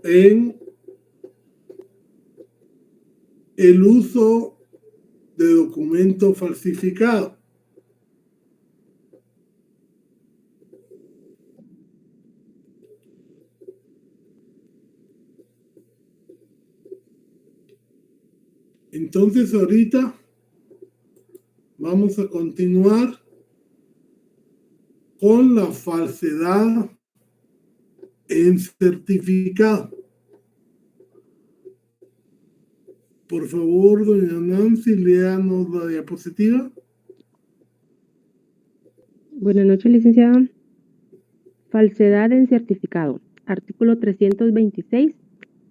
en el uso de documento falsificado. Entonces ahorita vamos a continuar con la falsedad en certificado. Por favor, doña Nancy, léanos la diapositiva. Buenas noches, licenciada. Falsedad en certificado. Artículo 326.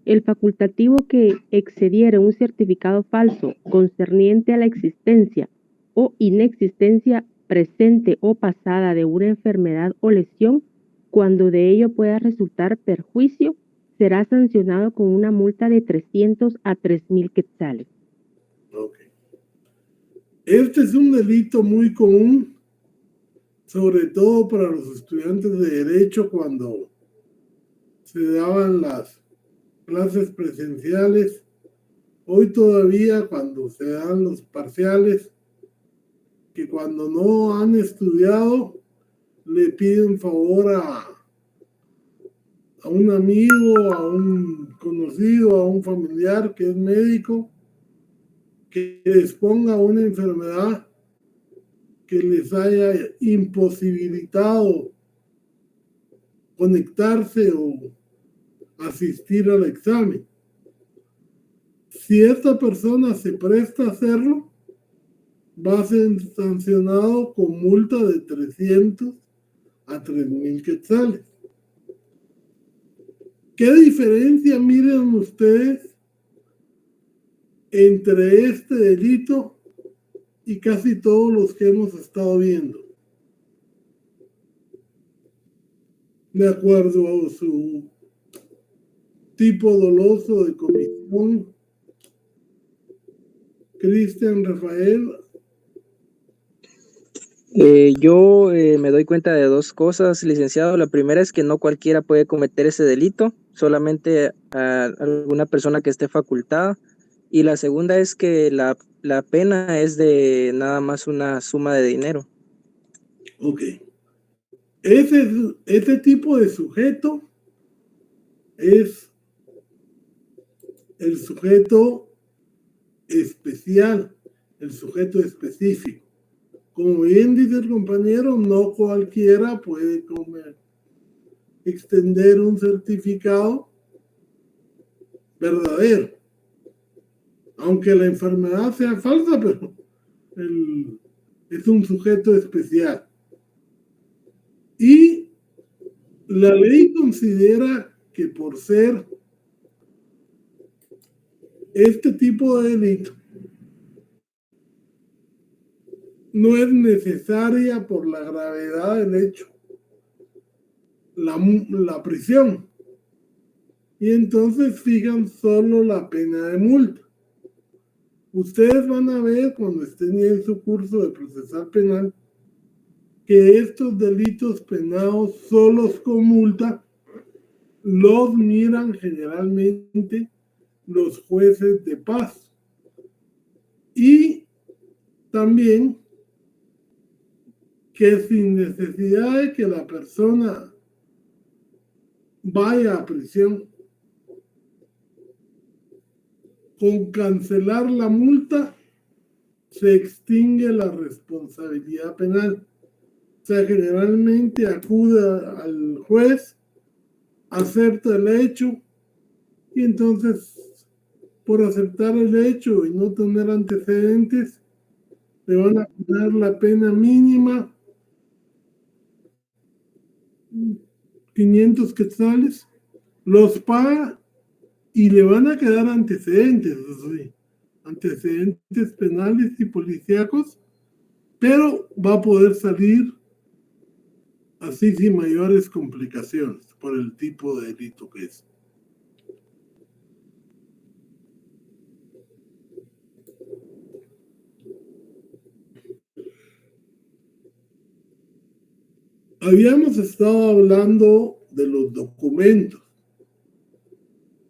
El facultativo que excediera un certificado falso concerniente a la existencia o inexistencia presente o pasada de una enfermedad o lesión, cuando de ello pueda resultar perjuicio, será sancionado con una multa de 300 a 3,000 quetzales. Okay. Este es un delito muy común, sobre todo para los estudiantes de Derecho cuando se daban las clases presenciales. Hoy todavía cuando se dan los parciales, que cuando no han estudiado, le piden favor a un amigo, a un conocido, a un familiar que es médico, que les ponga una enfermedad que les haya imposibilitado conectarse o asistir al examen. Si esta persona se presta a hacerlo, va a ser sancionado con multa de 300 a 3,000 quetzales. ¿Qué diferencia miren ustedes entre este delito y casi todos los que hemos estado viendo? De acuerdo a su tipo doloso de comisión. Cristian, Rafael. Yo me doy cuenta de dos cosas, licenciado. La primera es que no cualquiera puede cometer ese delito, solamente a alguna persona que esté facultada. Y la segunda es que la pena es de nada más una suma de dinero. Ok. Ese tipo de sujeto es el sujeto especial, el sujeto específico. Como bien dice el compañero, no cualquiera puede extender un certificado verdadero. Aunque la enfermedad sea falsa, pero es un sujeto especial. Y la ley considera que por ser este tipo de delito no es necesaria por la gravedad del hecho la prisión, y entonces fijan solo la pena de multa. Ustedes van a ver cuando estén en su curso de procesal penal que estos delitos penados solos con multa los miran generalmente los jueces de paz. Y también que sin necesidad de que la persona vaya a prisión, con cancelar la multa se extingue la responsabilidad penal. O sea, generalmente acude al juez, acepta el hecho, y entonces, por aceptar el hecho y no tener antecedentes, le van a poner la pena mínima, 500 quetzales, los paga y le van a quedar antecedentes, antecedentes penales y policíacos, pero va a poder salir así sin mayores complicaciones por el tipo de delito que es. Habíamos estado hablando de los documentos.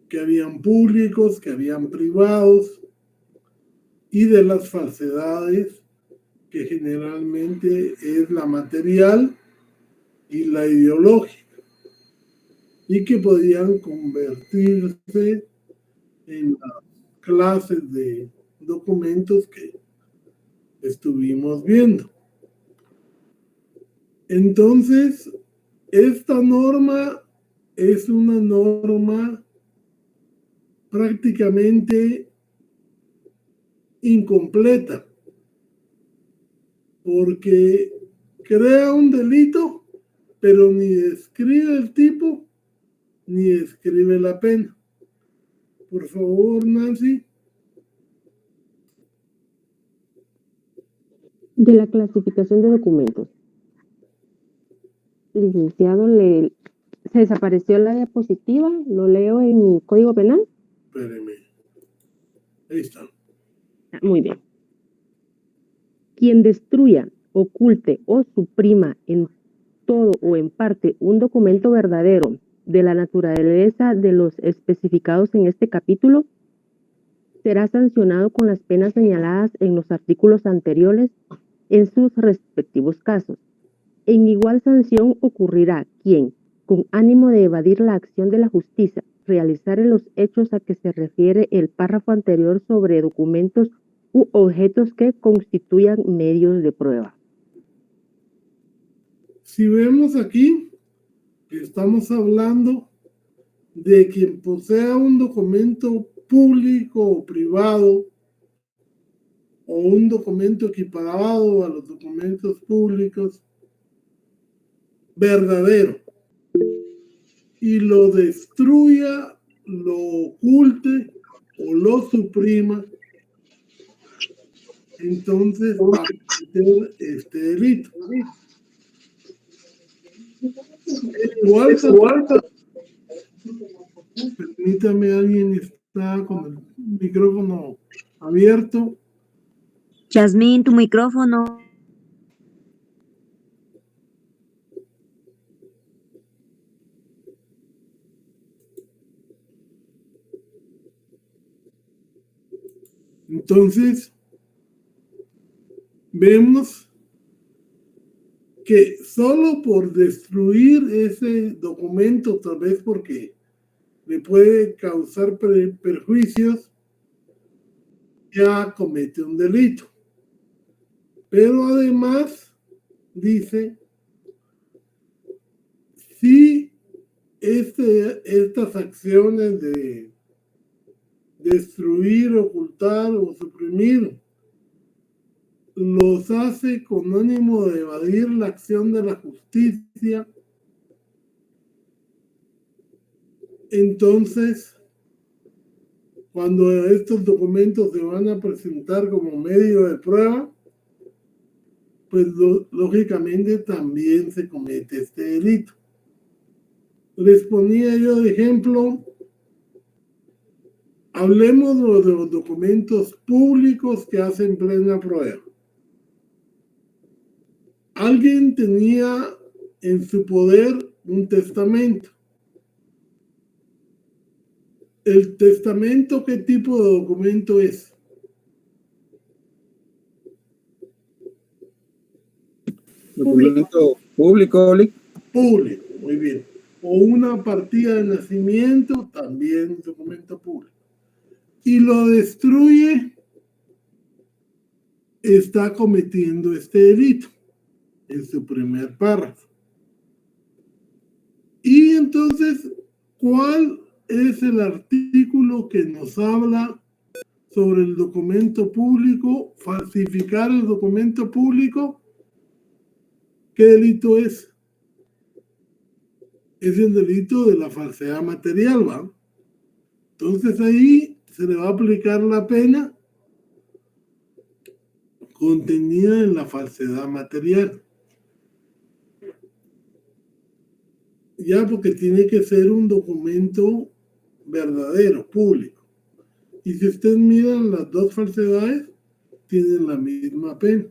que habían públicos, que habían privados, y de las falsedades, que generalmente es la material y la ideológica, y que podían convertirse en las clases de documentos que estuvimos viendo. Entonces, esta norma es una norma prácticamente incompleta, porque crea un delito, pero ni describe el tipo, ni describe la pena. Por favor, Nancy. De la clasificación de documentos. Licenciado, se desapareció la diapositiva, lo leo en mi código penal. Espéreme. Ahí está. Muy bien. Quien destruya, oculte o suprima en todo o en parte un documento verdadero de la naturaleza de los especificados en este capítulo será sancionado con las penas señaladas en los artículos anteriores en sus respectivos casos. En igual sanción ocurrirá quien, con ánimo de evadir la acción de la justicia, realizare los hechos a que se refiere el párrafo anterior sobre documentos u objetos que constituyan medios de prueba. Si vemos aquí que estamos hablando de quien posea un documento público o privado, o un documento equiparado a los documentos públicos verdadero, y lo destruya, lo oculte o lo suprima, entonces va a cometer este delito. Igual, permítame, alguien está con el micrófono abierto. Yasmín, tu micrófono. Entonces, vemos que solo por destruir ese documento, tal vez porque le puede causar perjuicios, ya comete un delito. Pero además dice, si estas acciones de destruir, ocultar o suprimir los hace con ánimo de evadir la acción de la justicia, entonces, cuando estos documentos se van a presentar como medio de prueba, pues lógicamente también se comete este delito. Les ponía yo de ejemplo, hablemos de los documentos públicos que hacen plena prueba. Alguien tenía en su poder un testamento. ¿El testamento qué tipo de documento es? Documento público, Oli. Público, muy bien. O una partida de nacimiento, también documento público. Y lo destruye, está cometiendo este delito en su primer párrafo. Y entonces, ¿cuál es el artículo que nos habla sobre el documento público? Falsificar el documento público. ¿Qué delito es? Es el delito de la falsedad material, ¿va? Entonces ahí se le va a aplicar la pena contenida en la falsedad material. Ya, porque tiene que ser un documento verdadero, público. Y si ustedes miran las dos falsedades, tienen la misma pena.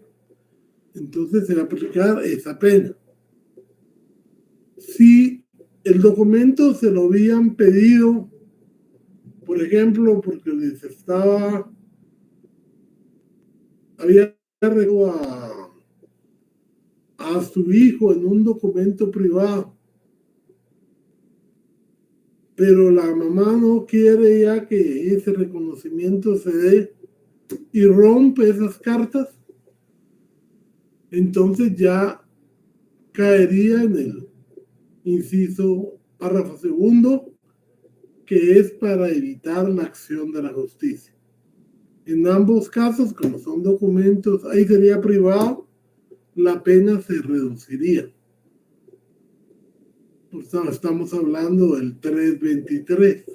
Entonces se va a aplicar esa pena. Si el documento se lo habían pedido Por ejemplo, porque había arreglado a su hijo en un documento privado, pero la mamá no quiere ya que ese reconocimiento se dé y rompe esas cartas, entonces ya caería en el inciso párrafo segundo, que es para evitar la acción de la justicia. En ambos casos, como son documentos, ahí sería privado, la pena se reduciría. Estamos hablando del 323.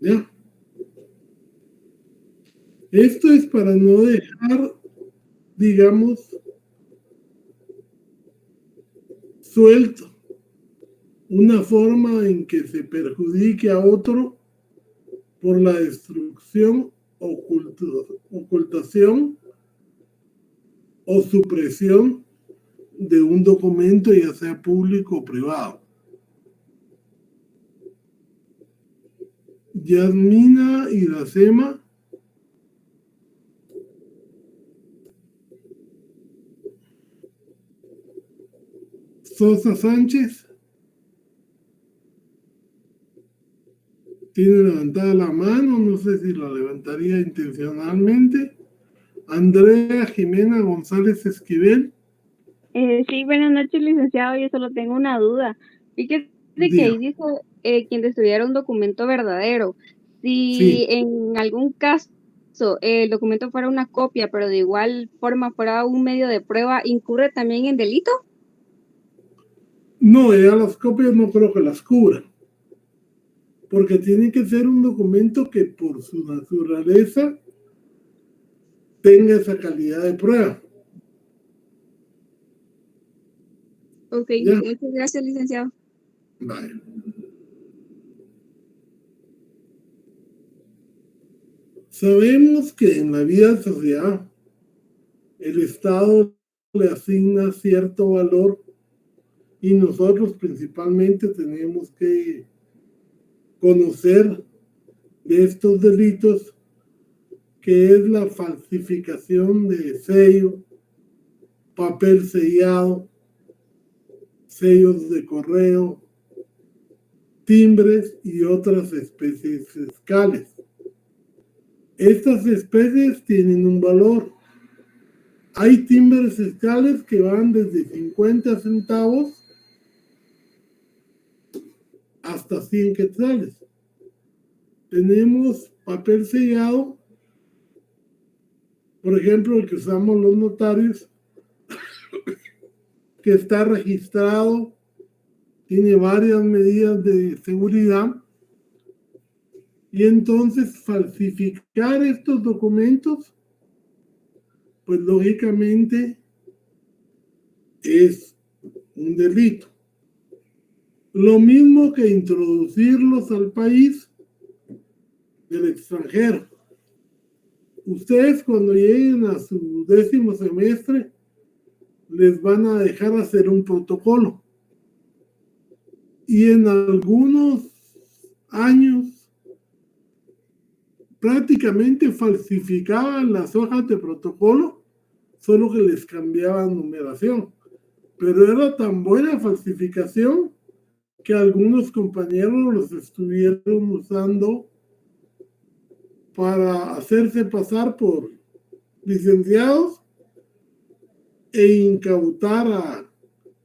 ¿Ya? Esto es para no dejar, digamos, suelto una forma en que se perjudique a otro por la destrucción, ocultación o supresión de un documento, ya sea público o privado. Yasmina Iracema. Sosa Sánchez. Tiene levantada la mano, no sé si la levantaría intencionalmente. Andrea Jimena González Esquivel. Sí, buenas noches, licenciado. Yo solo tengo una duda. Fíjese que ahí dice quien destruyera un documento verdadero. Si en algún caso el documento fuera una copia, pero de igual forma fuera un medio de prueba, ¿incurre también en delito? No, ya las copias no creo que las cubran, porque tiene que ser un documento que por su naturaleza tenga esa calidad de prueba. Ok, ¿Ya? muchas gracias, licenciado. Vale. Sabemos que en la vida social el Estado le asigna cierto valor y nosotros principalmente tenemos que conocer de estos delitos, que es la falsificación de sello, papel sellado, sellos de correo, timbres y otras especies fiscales. Estas especies tienen un valor. Hay timbres fiscales que van desde 50 centavos hasta 100 quetzales. Tenemos papel sellado, por ejemplo, el que usamos los notarios, que está registrado, tiene varias medidas de seguridad, y entonces falsificar estos documentos, pues lógicamente es un delito. Lo mismo que introducirlos al país del extranjero. Ustedes cuando lleguen a su 10º semestre les van a dejar hacer un protocolo. Y en algunos años prácticamente falsificaban las hojas de protocolo, solo que les cambiaban numeración. Pero era tan buena falsificación que algunos compañeros los estuvieron usando para hacerse pasar por licenciados e incautar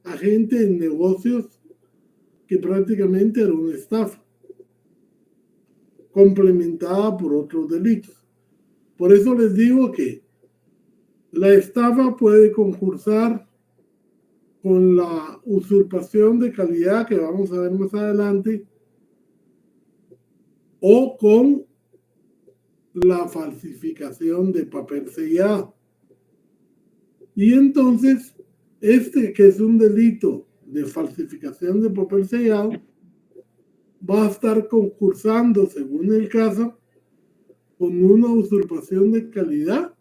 a gente en negocios que prácticamente era una estafa, complementada por otros delitos. Por eso les digo que la estafa puede concursar con la usurpación de calidad, que vamos a ver más adelante, o con la falsificación de papel sellado. Y entonces, que es un delito de falsificación de papel sellado, va a estar concursando, según el caso, con una usurpación de calidad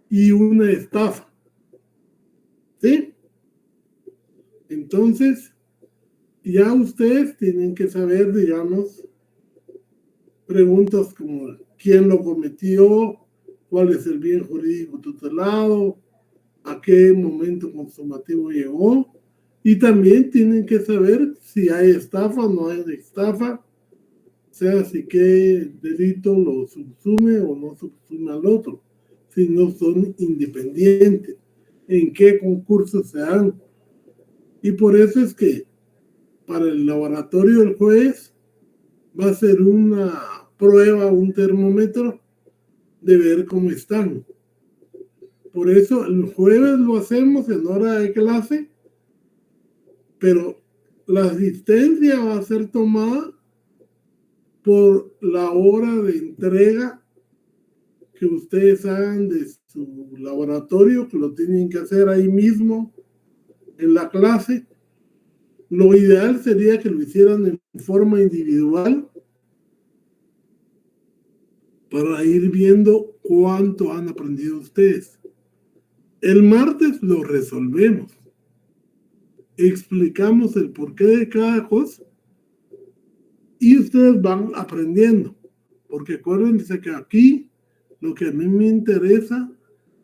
y una estafa. ¿Sí? Entonces, ya ustedes tienen que saber, digamos, preguntas como quién lo cometió, cuál es el bien jurídico tutelado, a qué momento consumativo llegó, y también tienen que saber si hay estafa o no hay estafa, o sea, si qué delito lo subsume o no subsume al otro, si no son independientes, en qué concursos se dan. Y por eso es que para el laboratorio del juez va a ser una prueba, un termómetro de ver cómo están. Por eso el jueves lo hacemos en hora de clase, pero la asistencia va a ser tomada por la hora de entrega que ustedes hagan de su laboratorio, que lo tienen que hacer ahí mismo en la clase. Lo ideal sería que lo hicieran en forma individual para ir viendo cuánto han aprendido ustedes. El martes lo resolvemos. Explicamos el porqué de cada cosa y ustedes van aprendiendo. Porque acuérdense que aquí lo que a mí me interesa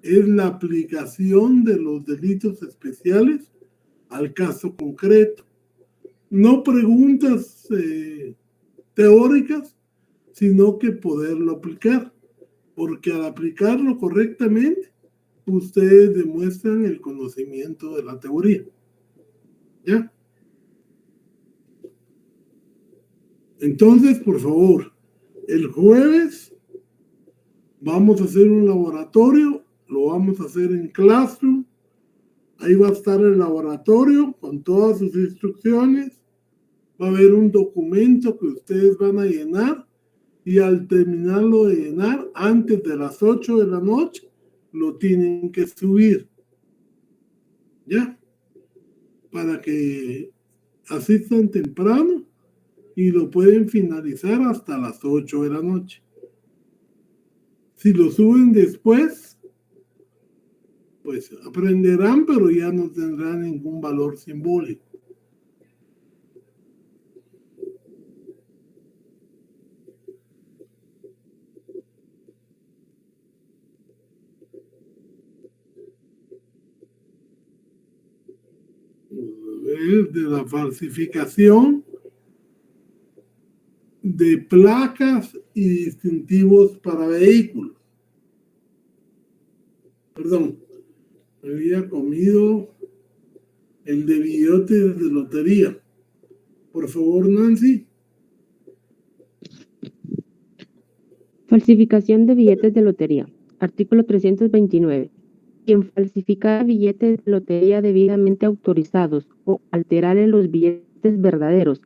es la aplicación de los delitos especiales al caso concreto. No preguntas teóricas, sino que poderlo aplicar. Porque al aplicarlo correctamente, ustedes demuestran el conocimiento de la teoría. ¿Ya? Entonces, por favor, el jueves vamos a hacer un laboratorio, lo vamos a hacer en Classroom. Ahí va a estar el laboratorio con todas sus instrucciones. Va a haber un documento que ustedes van a llenar y al terminarlo de llenar, antes de las 8 de la noche, lo tienen que subir. ¿Ya? Para que asistan temprano y lo pueden finalizar hasta las 8 de la noche. Si lo suben después, pues aprenderán, pero ya no tendrán ningún valor simbólico. De la falsificación de placas y distintivos para vehículos. Perdón, me había comido el de billetes de lotería. Por favor, Nancy. Falsificación de billetes de lotería. Artículo 329. Quien falsifica billetes de lotería debidamente autorizados o alterare los billetes verdaderos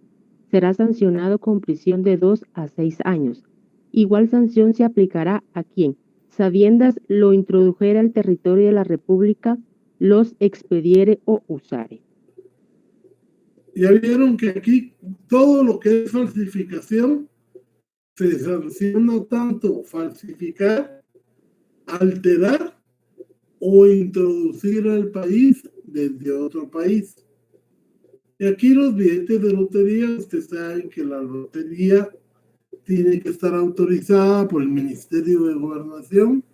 será sancionado con prisión de 2 a 6 años. Igual sanción se aplicará a quien, sabiendas, lo introdujere al territorio de la República, los expediere o usare. Ya vieron que aquí todo lo que es falsificación se sanciona tanto falsificar, alterar o introducir al país desde otro país. Y aquí los billetes de lotería, ustedes saben que la lotería tiene que estar autorizada por el Ministerio de Gobernación.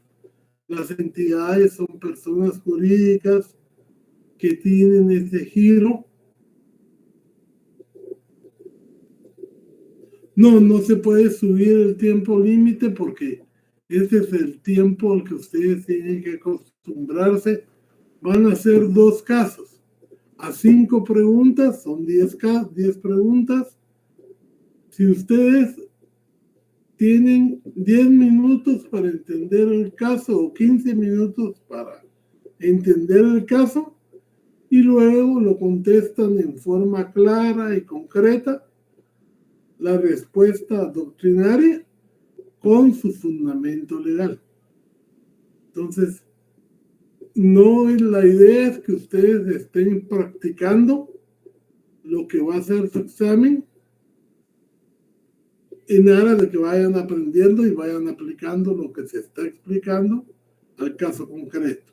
Las entidades son personas jurídicas que tienen ese giro. No se puede subir el tiempo límite porque ese es el tiempo al que ustedes tienen que acostumbrarse. Van a ser 2 casos. A 5 preguntas, son 10 preguntas. Si ustedes tienen 10 minutos para entender el caso o 15 minutos para entender el caso y luego lo contestan en forma clara y concreta, la respuesta doctrinaria con su fundamento legal. Entonces, no es la idea es que ustedes estén practicando lo que va a ser su examen en aras de que vayan aprendiendo y vayan aplicando lo que se está explicando al caso concreto.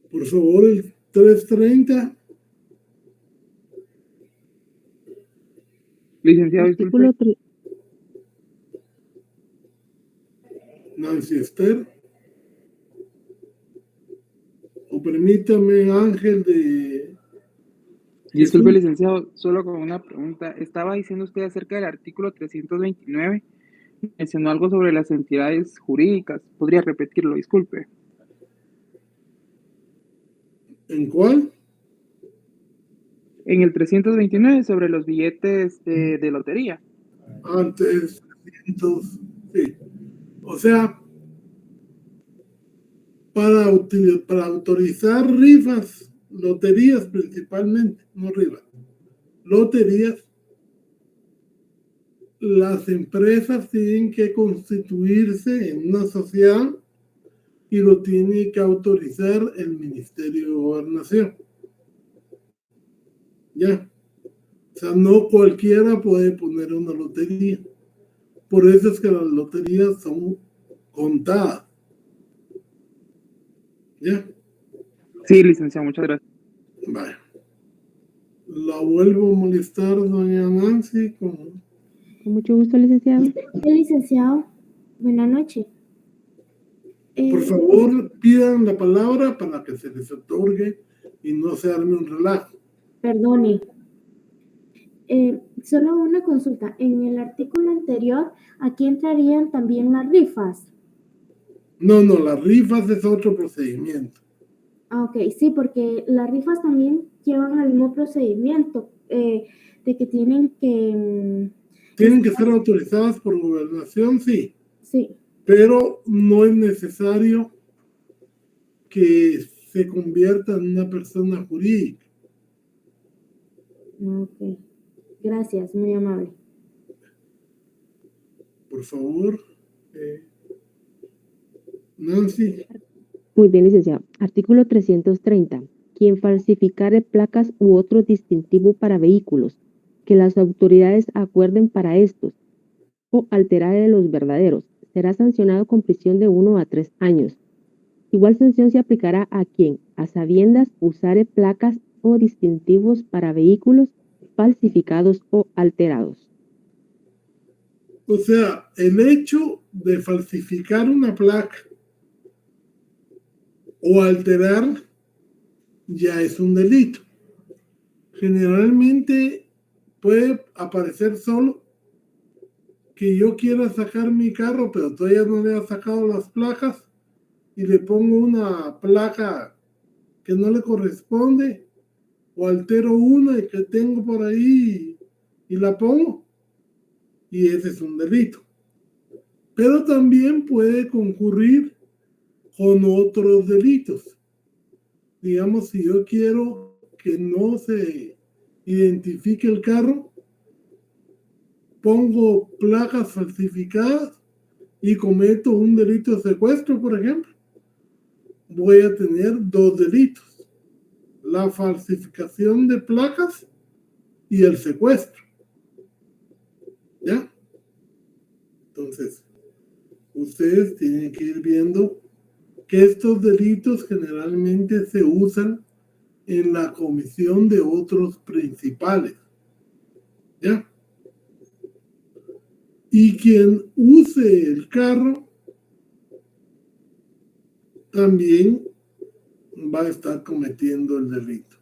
Por favor, el 330 Licenciado, disculpe. Artículo tre- Nancy Esther. O permítame, Ángel de Disculpe, Jesús. licenciado, solo con una pregunta. Estaba diciendo usted acerca del artículo 329, mencionó algo sobre las entidades jurídicas. ¿Podría repetirlo? Disculpe. ¿En cuál? En el 329 sobre los billetes de lotería. Antes, 300, sí. O sea, para autorizar rifas, loterías principalmente, no rifas, loterías, las empresas tienen que constituirse en una sociedad y lo tiene que autorizar el Ministerio de Gobernación. Ya. O sea, no cualquiera puede poner una lotería. Por eso es que las loterías son contadas. ¿Ya? Sí, licenciado, muchas gracias. Vale. La vuelvo a molestar, doña Nancy, con... Con mucho gusto, licenciado. Licenciado, buenas noches. Por favor, pidan la palabra para que se les otorgue y no se arme un relajo. Perdone. Solo una consulta. En el artículo anterior, aquí entrarían también las rifas. No, las rifas es otro procedimiento. Ah, ok, sí, porque las rifas también llevan al mismo procedimiento, de que tienen que... Tienen que ser autorizadas por gobernación, sí, Sí. pero no es necesario que se convierta en una persona jurídica. Ok. Gracias, muy amable. Por favor, Nancy. Muy bien, licenciado. Artículo 330. Quien falsificare placas u otro distintivo para vehículos que las autoridades acuerden para estos o alterare los verdaderos será sancionado con prisión de 1 a 3 años. Igual sanción se aplicará a quien, a sabiendas, usare placas o distintivos para vehículos falsificados o alterados. O sea, el hecho de falsificar una placa o alterar ya es un delito. Generalmente puede aparecer solo que yo quiera sacar mi carro, pero todavía no le ha sacado las placas y le pongo una placa que no le corresponde o altero una que tengo por ahí y la pongo, y ese es un delito. Pero también puede concurrir con otros delitos. Digamos, si yo quiero que no se identifique el carro, pongo placas falsificadas y cometo un delito de secuestro, por ejemplo, voy a tener 2 delitos: la falsificación de placas y el secuestro. ¿Ya? Entonces, ustedes tienen que ir viendo que estos delitos generalmente se usan en la comisión de otros principales. ¿Ya? Y quien use el carro también va a estar cometiendo el delito.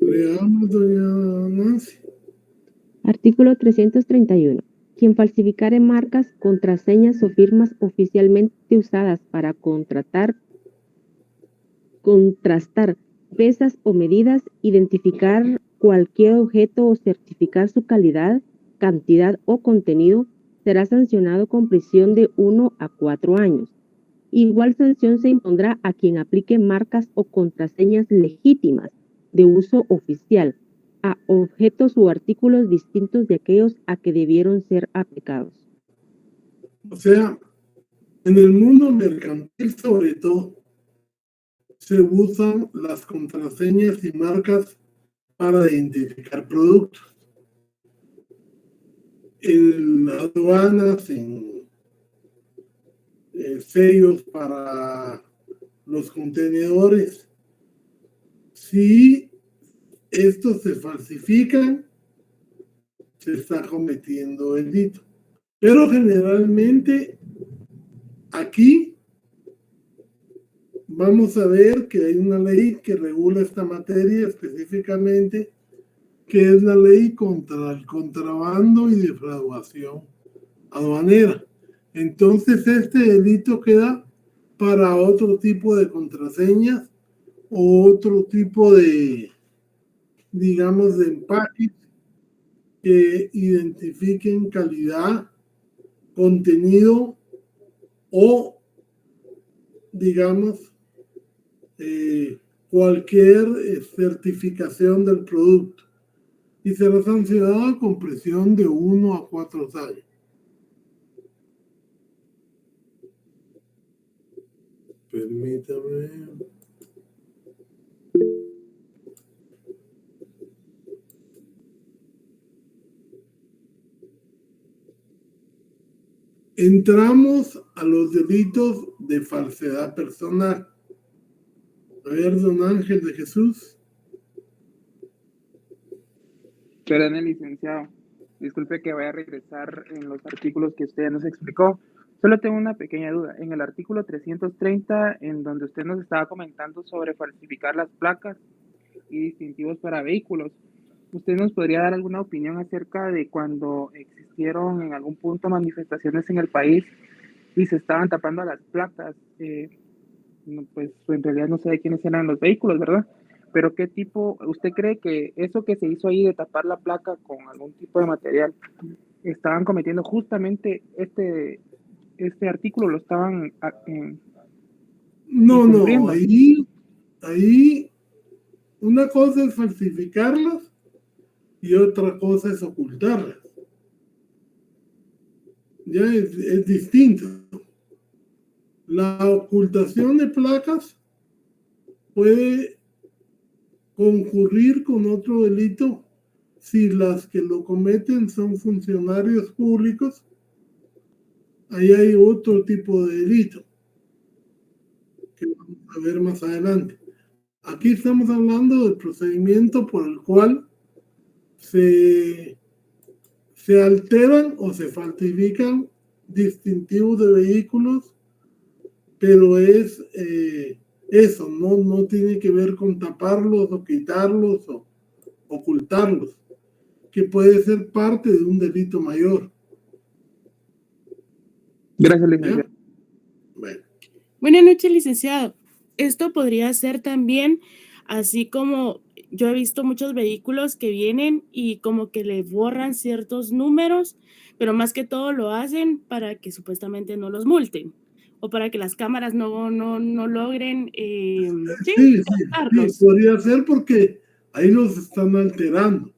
Leamos, doña Nancy. Artículo 331. Quien falsificare marcas, contraseñas o firmas oficialmente usadas para contrastar pesas o medidas, identificar cualquier objeto o certificar su calidad, cantidad o contenido, será sancionado con prisión de 1 a 4 años. Igual sanción se impondrá a quien aplique marcas o contraseñas legítimas de uso oficial a objetos o artículos distintos de aquellos a que debieron ser aplicados. O sea, en el mundo mercantil, sobre todo, se usan las contraseñas y marcas para identificar productos. En aduanas, en sellos para los contenedores. Si estos se falsifican, se está cometiendo delito. Pero generalmente aquí vamos a ver que hay una ley que regula esta materia específicamente, que es la ley contra el contrabando y defraudación aduanera. Entonces este delito queda para otro tipo de contraseñas o otro tipo de, digamos, de empaques que identifiquen calidad, contenido o, digamos, cualquier certificación del producto, y será sancionado con prisión de 1 a 4 años. Permítame. Entramos a los delitos de falsedad personal. A ver, don Ángel de Jesús. Perdón, licenciado. Disculpe que vaya a regresar en los artículos que usted nos explicó. Solo tengo una pequeña duda. En el artículo 330, en donde usted nos estaba comentando sobre falsificar las placas y distintivos para vehículos, ¿usted nos podría dar alguna opinión acerca de cuando existieron en algún punto manifestaciones en el país y se estaban tapando las placas? Pues en realidad no sé de quiénes eran los vehículos, ¿verdad? Pero ¿qué tipo, usted cree que eso que se hizo ahí de tapar la placa con algún tipo de material, estaban cometiendo justamente este artículo, lo estaban No, incumpliendo? ahí una cosa es falsificarlas y otra cosa es ocultarlas. Ya es distinto. La ocultación de placas puede concurrir con otro delito si las que lo cometen son funcionarios públicos. Ahí hay otro tipo de delito que vamos a ver más adelante. Aquí estamos hablando del procedimiento por el cual se alteran o se falsifican distintivos de vehículos, pero es eso, no tiene que ver con taparlos o quitarlos o ocultarlos, que puede ser parte de un delito mayor. Gracias, licenciado. Bueno. Buenas noches, licenciado. Esto podría ser también, así como yo he visto muchos vehículos que vienen y como que le borran ciertos números, pero más que todo lo hacen para que supuestamente no los multen o para que las cámaras no logren Sí, podría ser porque ahí los están alterando.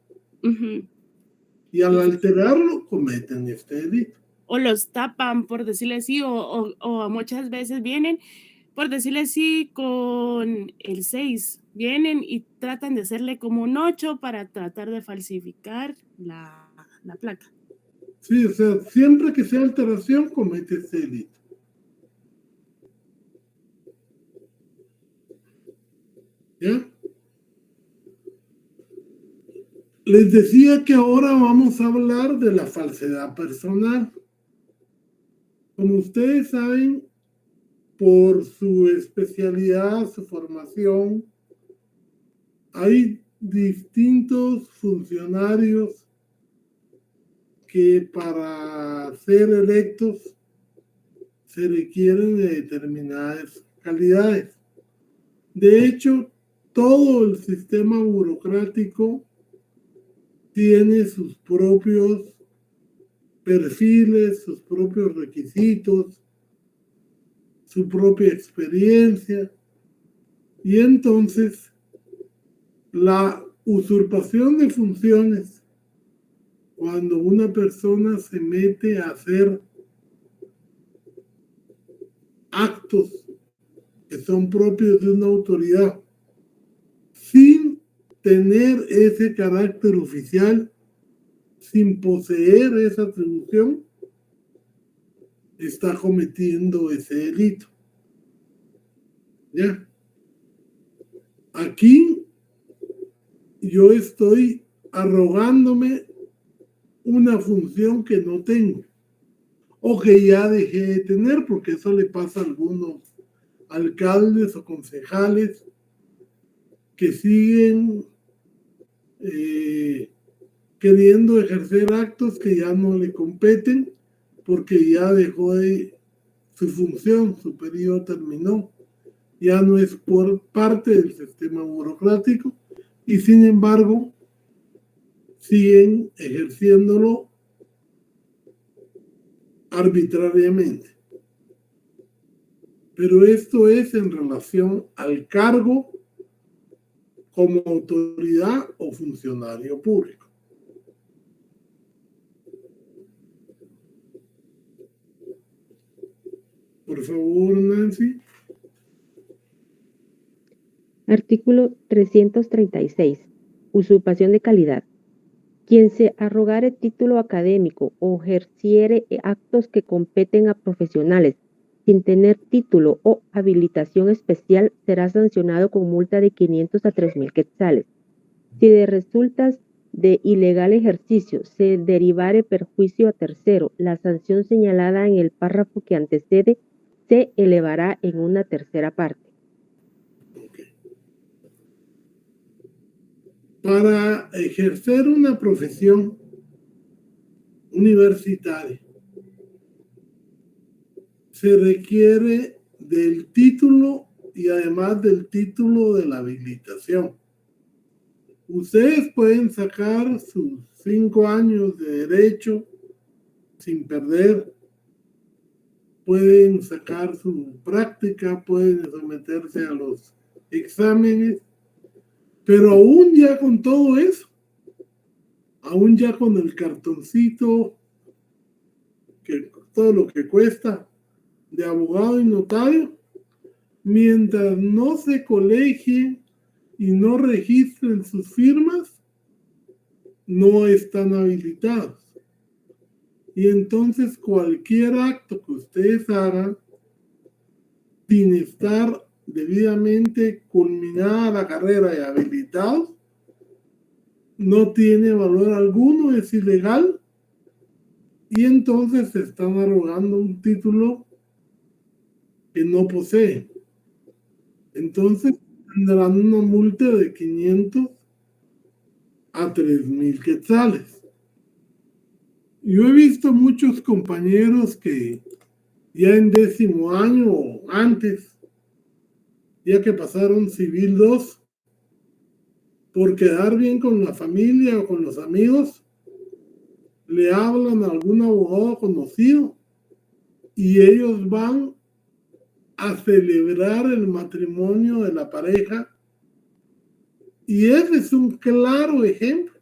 Y al alterarlo cometen este delito. O los tapan, por decirle así, o muchas veces vienen, por decirle así, con el 6, vienen y tratan de hacerle como un 8 para tratar de falsificar la placa. Sí, o sea, siempre que sea alteración, comete este delito. ¿Ya? Les decía que ahora vamos a hablar de la falsedad personal. Como ustedes saben, por su especialidad, su formación, hay distintos funcionarios que para ser electos se requieren de determinadas calidades. De hecho, todo el sistema burocrático tiene sus propios perfiles, sus propios requisitos, su propia experiencia, y entonces la usurpación de funciones, cuando una persona se mete a hacer actos que son propios de una autoridad sin tener ese carácter oficial, sin poseer esa atribución, está cometiendo ese delito. ¿Ya? Aquí yo estoy arrogándome una función que no tengo o que ya dejé de tener, porque eso le pasa a algunos alcaldes o concejales que siguen queriendo ejercer actos que ya no le competen porque ya dejó su función, su periodo terminó, ya no es por parte del sistema burocrático y sin embargo siguen ejerciéndolo arbitrariamente. Pero esto es en relación al cargo como autoridad o funcionario público. Por favor, Nancy. Artículo 336. Usurpación de calidad. Quien se arrogare título académico o ejerciere actos que competen a profesionales sin tener título o habilitación especial será sancionado con multa de 500 a 3.000 quetzales. Si de resultas de ilegal ejercicio se derivare perjuicio a tercero, la sanción señalada en el párrafo que antecede se elevará en una tercera parte. Para ejercer una profesión universitaria se requiere del título y además del título de la habilitación. Ustedes pueden sacar sus 5 años de derecho sin perder, pueden sacar su práctica, pueden someterse a los exámenes, pero aún ya con todo eso, aún ya con el cartoncito, que todo lo que cuesta de abogado y notario, mientras no se colegien y no registren sus firmas, no están habilitados. Y entonces cualquier acto que ustedes hagan, sin estar debidamente culminada la carrera y habilitados, no tiene valor alguno, es ilegal, y entonces se están arrogando un título que no poseen. Entonces tendrán una multa de 500 a 3.000 quetzales. Yo he visto muchos compañeros que ya en 10º año o antes, ya que pasaron Civil 2, por quedar bien con la familia o con los amigos, le hablan a algún abogado conocido y ellos van a celebrar el matrimonio de la pareja. Y ese es un claro ejemplo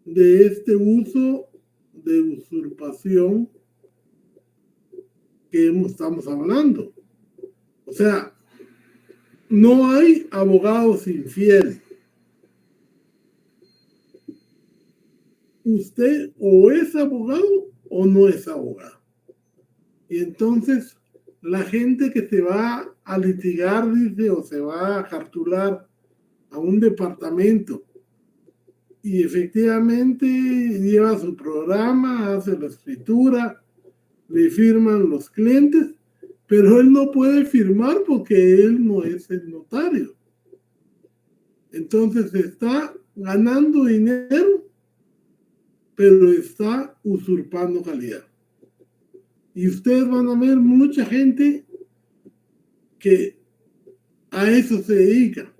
de este uso de usurpación que estamos hablando. O sea, no hay abogados infieles. Usted o es abogado o no es abogado. Y entonces la gente que se va a litigar, dice, o se va a cartular a un departamento y efectivamente lleva su programa, hace la escritura, le firman los clientes, pero él no puede firmar porque él no es el notario. Entonces está ganando dinero, pero está usurpando calidad. Y ustedes van a ver mucha gente que a eso se dedica.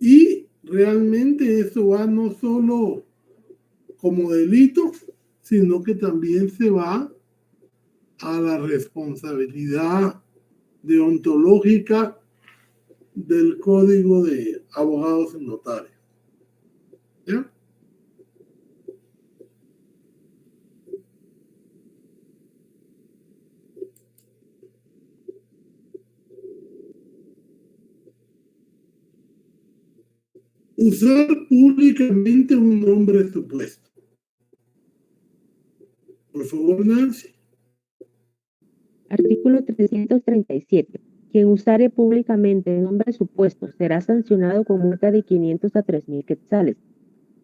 Y realmente eso va no solo como delito, sino que también se va a la responsabilidad deontológica del Código de Abogados y Notarios. ¿Ya? Usar públicamente un nombre supuesto. favor, Nancy. Artículo 337. Quien usare públicamente el nombre supuesto será sancionado con multa de 500 a 3.000 quetzales.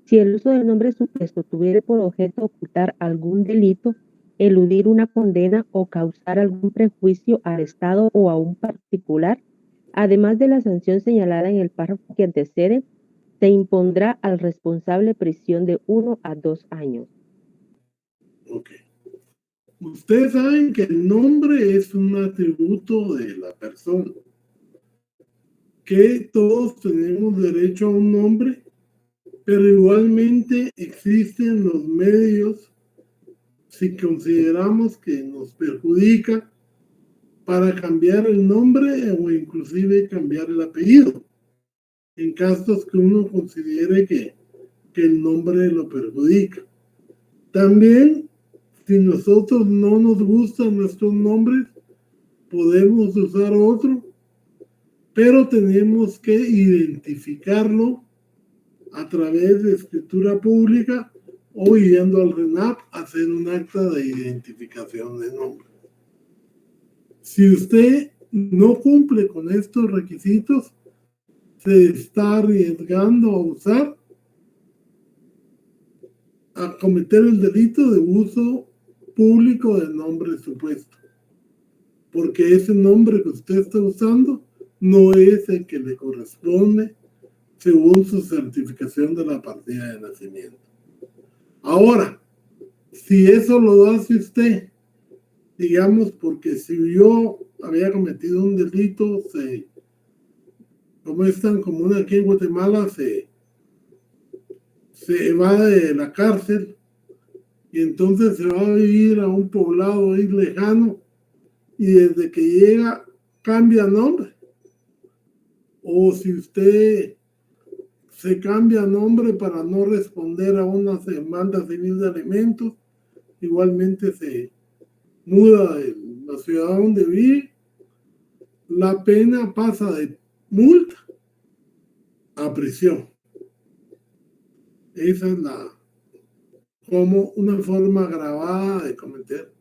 Si el uso del nombre supuesto tuviere por objeto ocultar algún delito, eludir una condena o causar algún perjuicio al Estado o a un particular, además de la sanción señalada en el párrafo que antecede, se impondrá al responsable prisión de 1 a 2 años. Ok. Ustedes saben que el nombre es un atributo de la persona, que todos tenemos derecho a un nombre, pero igualmente existen los medios, si consideramos que nos perjudica, para cambiar el nombre o inclusive cambiar el apellido, en casos que uno considere que el nombre lo perjudica. También, si nosotros no nos gustan nuestros nombres, podemos usar otro, pero tenemos que identificarlo a través de escritura pública o yendo al RENAP a hacer un acta de identificación de nombre. Si usted no cumple con estos requisitos, se está arriesgando a cometer el delito de uso público del nombre supuesto, porque ese nombre que usted está usando no es el que le corresponde según su certificación de la partida de nacimiento. Ahora, si eso lo hace usted, digamos, porque si yo había cometido un delito, como es tan común aquí en Guatemala, se va de la cárcel y entonces se va a vivir a un poblado ahí lejano y desde que llega cambia nombre. O si usted se cambia nombre para no responder a una demanda civil de alimentos, igualmente se muda de la ciudad donde vive, la pena pasa de multa a prisión. Esa es como una forma agravada de cometer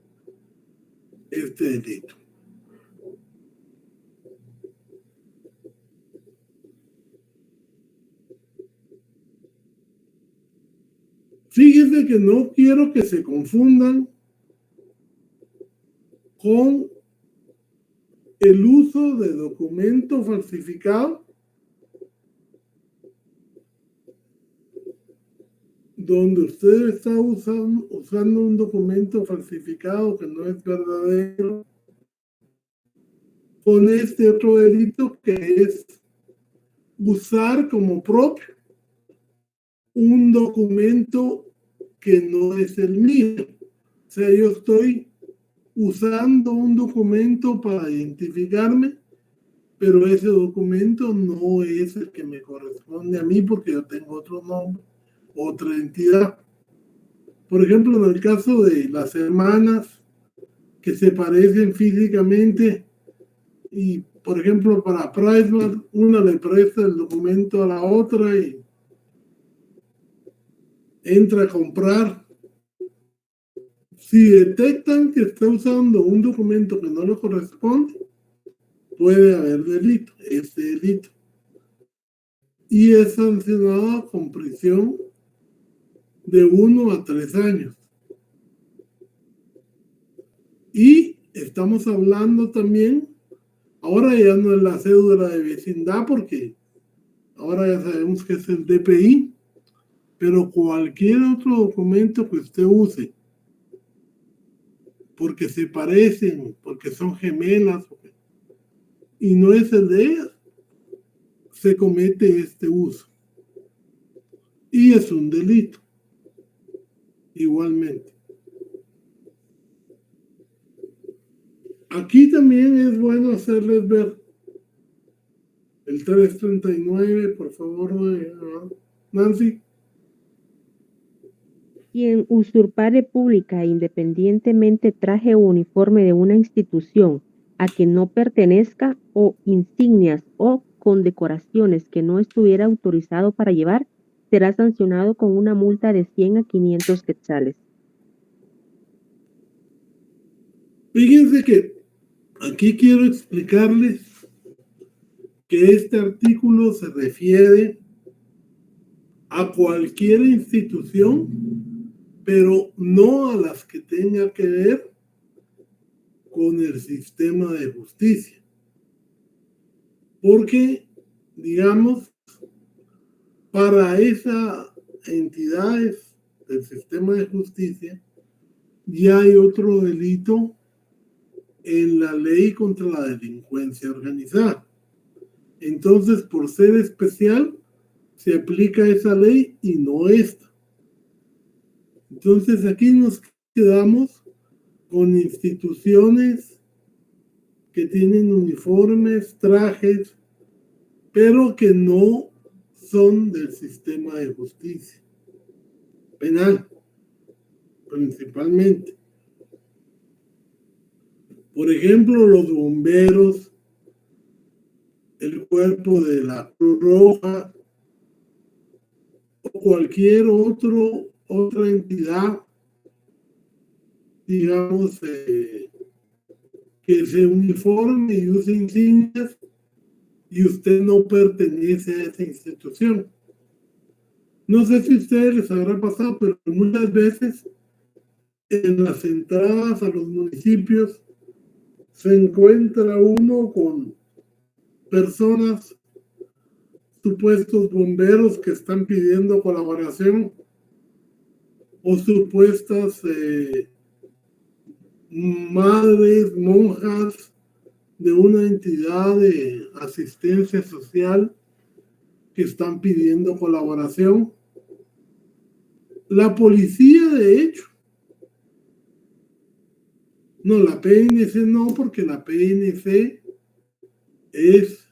este delito. Fíjense que no quiero que se confundan con el uso de documento falsificado, donde usted está usando un documento falsificado que no es verdadero, con este otro delito que es usar como propio un documento que no es el mío. O sea, yo estoy usando un documento para identificarme, pero ese documento no es el que me corresponde a mí porque yo tengo otro nombre, otra entidad. Por ejemplo, en el caso de las hermanas que se parecen físicamente y, por ejemplo, para PriceMart, una le presta el documento a la otra y entra a comprar. Si detectan que está usando un documento que no le corresponde, puede haber delito, este delito. Y es sancionado con prisión de 1 a 3 años. Y estamos hablando también, ahora ya no es la cédula de vecindad, porque ahora ya sabemos que es el DPI, pero cualquier otro documento que usted use, porque se parecen, porque son gemelas, y no es el de ellas, se comete este uso. Y es un delito, igualmente. Aquí también es bueno hacerles ver el 339, por favor, Nancy. Quien usurpare pública e independientemente traje o uniforme de una institución a que no pertenezca o insignias o condecoraciones que no estuviera autorizado para llevar, será sancionado con una multa de 100 a 500 quetzales. Fíjense que aquí quiero explicarles que este artículo se refiere a cualquier institución, pero no a las que tenga que ver con el sistema de justicia. Porque, digamos, para esas entidades del sistema de justicia ya hay otro delito en la ley contra la delincuencia organizada. Entonces, por ser especial, se aplica esa ley y no esta. Entonces, aquí nos quedamos con instituciones que tienen uniformes, trajes, pero que no son del sistema de justicia penal, principalmente. Por ejemplo, los bomberos, el cuerpo de la Cruz Roja o cualquier otra entidad, digamos, que se uniforme y use insignias y usted no pertenece a esa institución. No sé si a ustedes les habrá pasado, pero muchas veces en las entradas a los municipios se encuentra uno con personas, supuestos bomberos que están pidiendo colaboración o supuestas madres, monjas de una entidad de asistencia social que están pidiendo colaboración. La policía, de hecho, no, la PNC no, porque la PNC es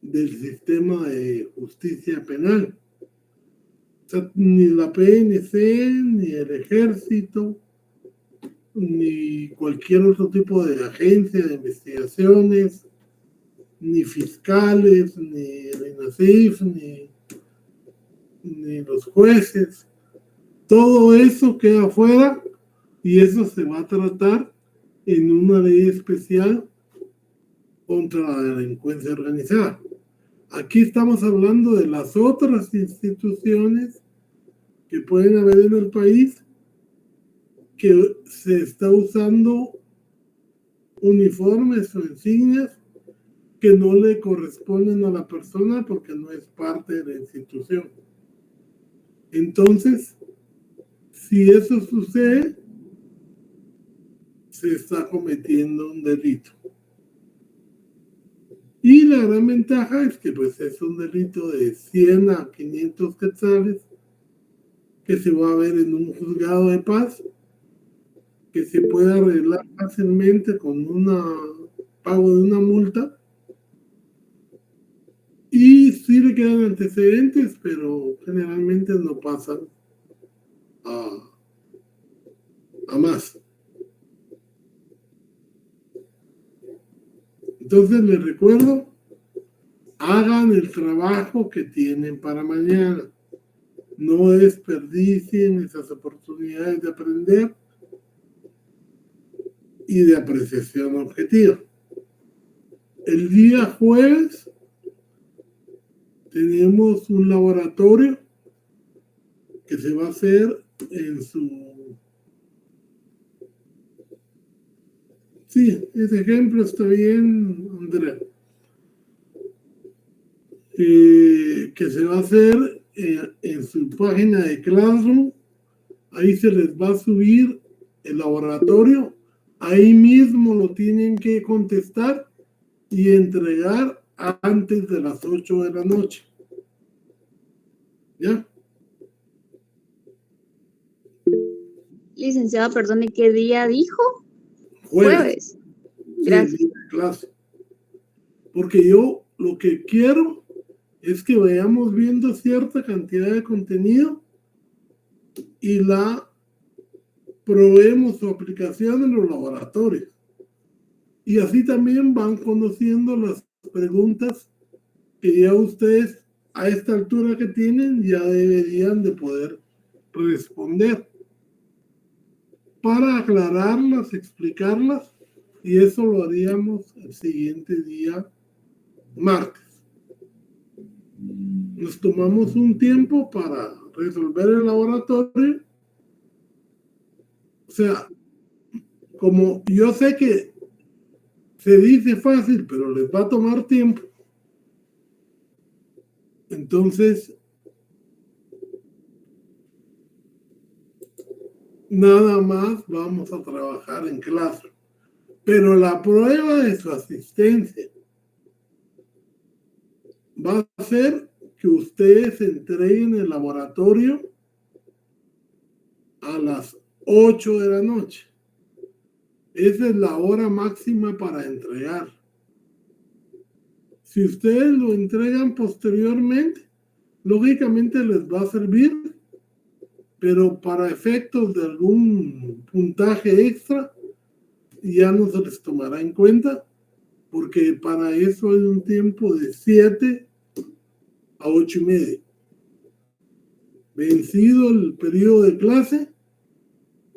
del sistema de justicia penal. O sea, ni la PNC, ni el ejército, ni cualquier otro tipo de agencia de investigaciones, ni fiscales, ni el INASIF, ni los jueces. Todo eso queda fuera y eso se va a tratar en una ley especial contra la delincuencia organizada. Aquí estamos hablando de las otras instituciones que pueden haber en el país que se está usando uniformes o insignias que no le corresponden a la persona porque no es parte de la institución. Entonces, si eso sucede, se está cometiendo un delito. Y la gran ventaja es que pues es un delito de 100 a 500 quetzales que se va a ver en un juzgado de paz, que se puede arreglar fácilmente con pago de una multa. Y sí le quedan antecedentes, pero generalmente no pasan a más. Entonces les recuerdo, hagan el trabajo que tienen para mañana. No desperdicien esas oportunidades de aprender y de apreciación objetiva. El día jueves tenemos un laboratorio que se va a hacer en su... Sí, ese ejemplo está bien, Andrea. Que se va a hacer en su página de Classroom. Ahí se les va a subir el laboratorio. Ahí mismo lo tienen que contestar y entregar antes de las 8 de la noche. ¿Ya? Licenciado, perdone, ¿qué día dijo? Jueves. Gracias. Sí, clase. Porque yo lo que quiero es que vayamos viendo cierta cantidad de contenido y la probemos su aplicación en los laboratorios. Y así también van conociendo las preguntas que ya ustedes a esta altura que tienen ya deberían de poder responder. para aclararlas, explicarlas, y eso lo haríamos el siguiente día, martes. Nos tomamos un tiempo para resolver el laboratorio. O sea, como yo sé que se dice fácil, pero les va a tomar tiempo, entonces nada más vamos a trabajar en clase. Pero la prueba de su asistencia va a ser que ustedes entreguen el laboratorio a las 8 de la noche. Esa es la hora máxima para entregar. Si ustedes lo entregan posteriormente, lógicamente les va a servir, pero para efectos de algún puntaje extra, ya no se les tomará en cuenta, porque para eso hay un tiempo de 7 a 8:30. Vencido el periodo de clase,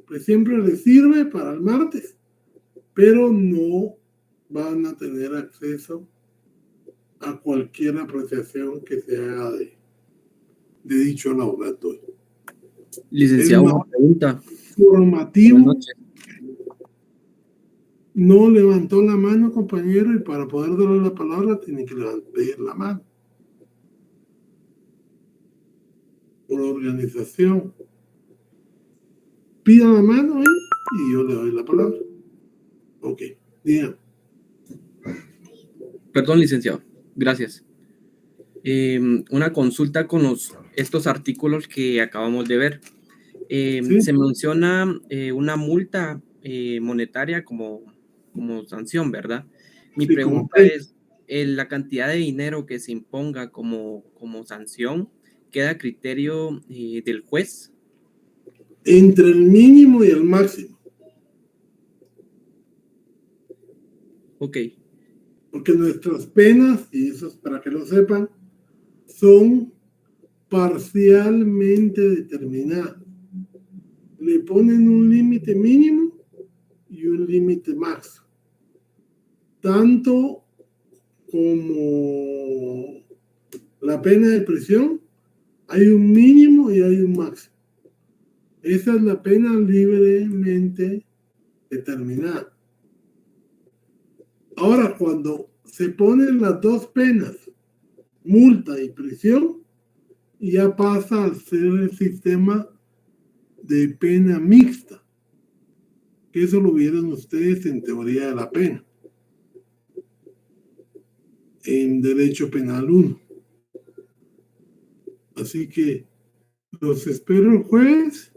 pues siempre les sirve para el martes, pero no van a tener acceso a cualquier apreciación que se haga de dicho laboratorio. Licenciado, una pregunta. Formativo. Buenas noches. No levantó la mano, compañero, y para poder darle la palabra tiene que levantar la mano. Por organización. Pida la mano y yo le doy la palabra. Ok, diga. Perdón, licenciado. Gracias. Una consulta con estos artículos que acabamos de ver. ¿Sí? Se menciona una multa monetaria como sanción, ¿verdad? Mi Sí, pregunta es, la cantidad de dinero que se imponga como sanción, ¿queda a criterio del juez? Entre el mínimo y el máximo. Ok. Porque nuestras penas, y eso es para que lo sepan, son parcialmente determinadas. Le ponen un límite mínimo y un límite máximo. Tanto como la pena de prisión, hay un mínimo y hay un máximo. Esa es la pena libremente determinada. Ahora, cuando se ponen las dos penas, multa y prisión, ya pasa a ser el sistema de pena mixta, que eso lo vieron ustedes en teoría de la pena, en Derecho Penal 1. Así que los espero el jueves.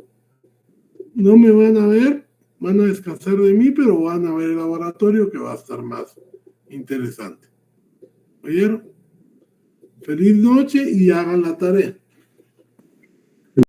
No me van a ver, van a descansar de mí, pero van a ver el laboratorio, que va a estar más interesante. ¿Oyeron? Feliz noche y hagan la tarea.